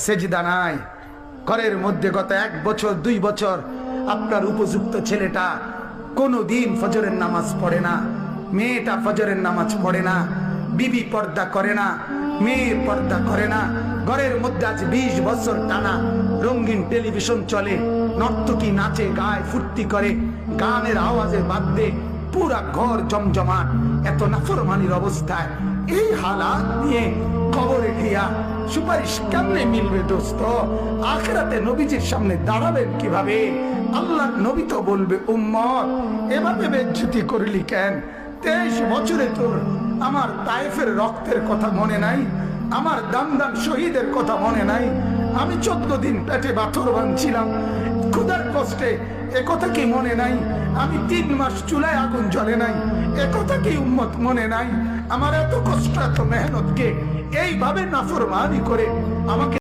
সেজদা নাই। ঘরের মধ্যে গত 1 বছর 2 বছর আপনার উপযুক্ত ছেলেটা কোনোদিন ফজরের নামাজ পড়ে না, মেয়েটা ফজরের নামাজ পড়ে না, বিবি পর্দা করে না, মেয়ে পর্দা করে না। ঘরের মধ্যে আজ 20 বছর টানা রঙিন টেলিভিশন চলে, নর্তকী নাচে গায় ফুর্তি করে, গানের আওয়াজে বাদ্যে পুরা ঘর জমজমাট। এত নাফরমানির অবস্থায় এই হালাত নিয়ে কবরে গিয়া সুপারিশ কেমনে মিলবে দোস্ত? আখিরাতে নবীজির সামনে দাঁড়াবেন কিভাবে? আল্লাহর নবী তো বলবে, উম্মত এভাবে বেজ্জতি করলি কেন? 23 বছরে তোর আমার তায়েফের রক্তের কথা মনে নাই? আমার দামদাম শহীদের কথা মনে নাই? আমি 14 দিন পেটে পাথর বাঁধছিলাম ক্ষুধার কষ্টে, একথা কি মনে নাই? আমি 3 মাস চুলায় আগুন জ্বলে নাই, একথা কি উম্মত মনে নাই? আমার এত কষ্ট এত মেহনতকে এইভাবে নাফরমানি করে আমাকে